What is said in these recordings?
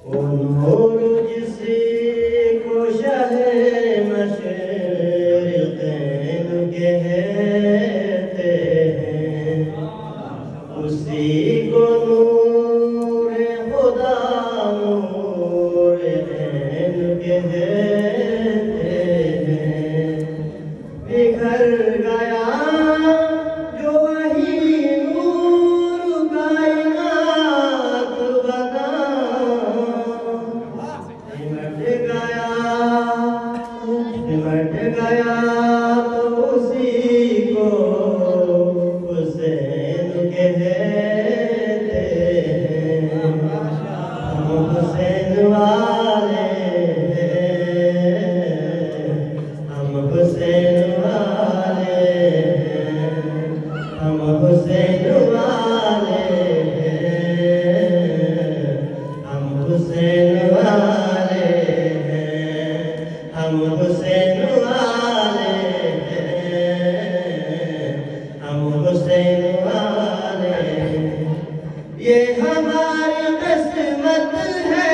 وہ نور جس کو شہ مشرقین کہتے ہیں، اسی کو نور خدا نور عین کہتے ہیں۔ بکھر گیا جو وہی نور کائنات بنا، سمٹ گیا تو اسی کو حسین کہتے ہیں۔ ہم حسین والے ہیں، ہم حسین والے ہیں، ہم حسین والے ہیں، ہم حسین والے ہیں، ہم حسین والے ہیں، ہم حسین والے ہیں۔ یہ ہماری قسمت ہے،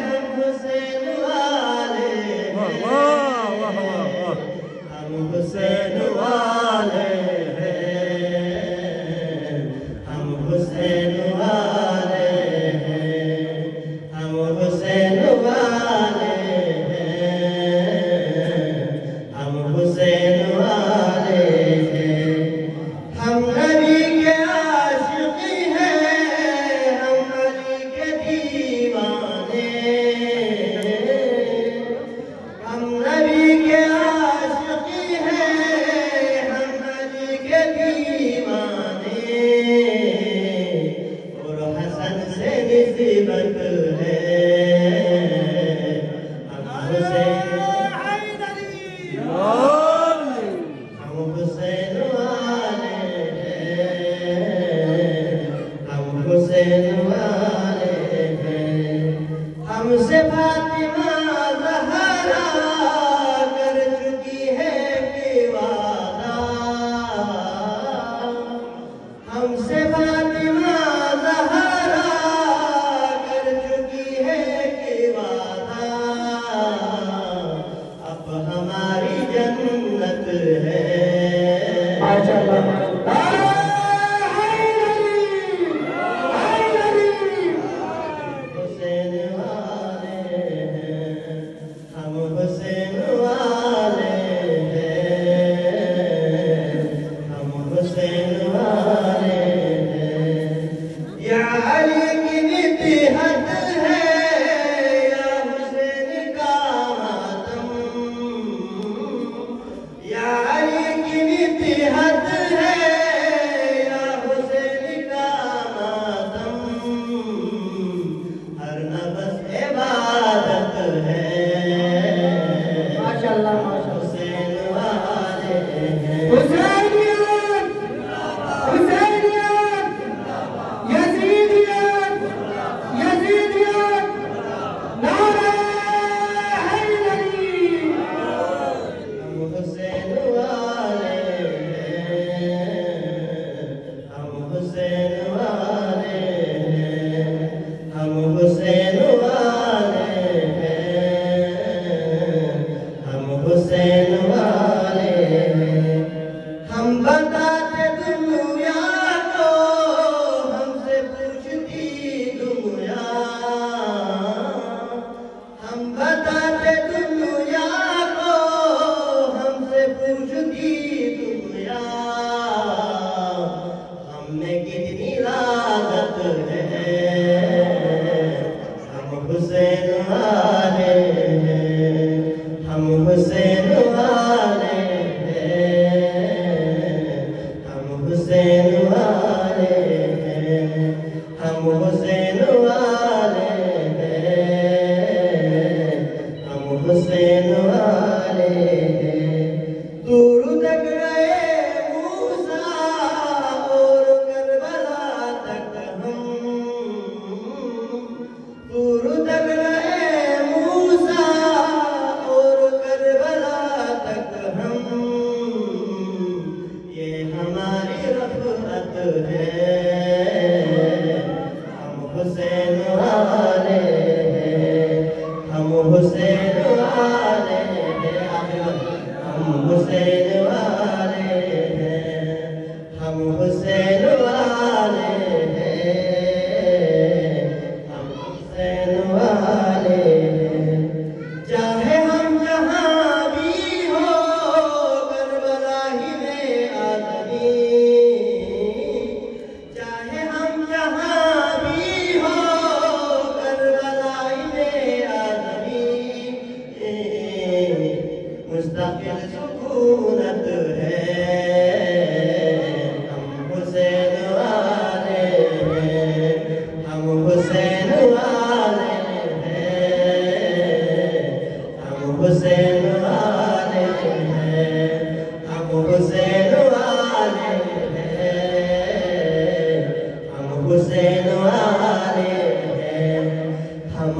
ہم حسین والے ہیں، ہم حسین والے ہیں، ہم حسین والے ہیں، ہم حسین والے ہیں، ہم حسین والے ہیں۔ ہم نبی کے عاشق ہیں، ہم علی کے دیوانے، ہم نبی کے عاشق ہیں، ہم علی کے دیوانے، اور حسن سے نسبت ہے، ہم حسین ہم حسین والے ہیں، ہم حسین والے ہیں۔ ہم سے فاطمہ زہرا کر چکی ہے کہ وعدہ، ہم سے فاطمہ زہرا کر چکی ہے کہ وعدہ، اب ہماری جنت ہے۔ حسین والے ہیں، ہم حسین والے ہیں، ہم حسین والے ہیں۔ یا علی کی مدحت ہے، یا حسین کا ماتم، یا علی کی مدحت ہے، یا حسین کا ماتم، ہر نفس عبادت ہے۔ حسین والے ہیں، حسینیت حسینیت یزیدیت یزیدیت نعرہ حیدری۔ ہم حسین والے ہیں، ہم حسین والے ہیں، ہم حسین والے ہیں، ہم حسین والے ہیں۔ ہم بتاتے دنیا کو، ہم سے پوچھتی دنیا، ہم بتاتے دنیا کو، ہم سے پوچھتی دنیا، ہم میں کتنی لاگت ہے، ہم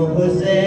حسین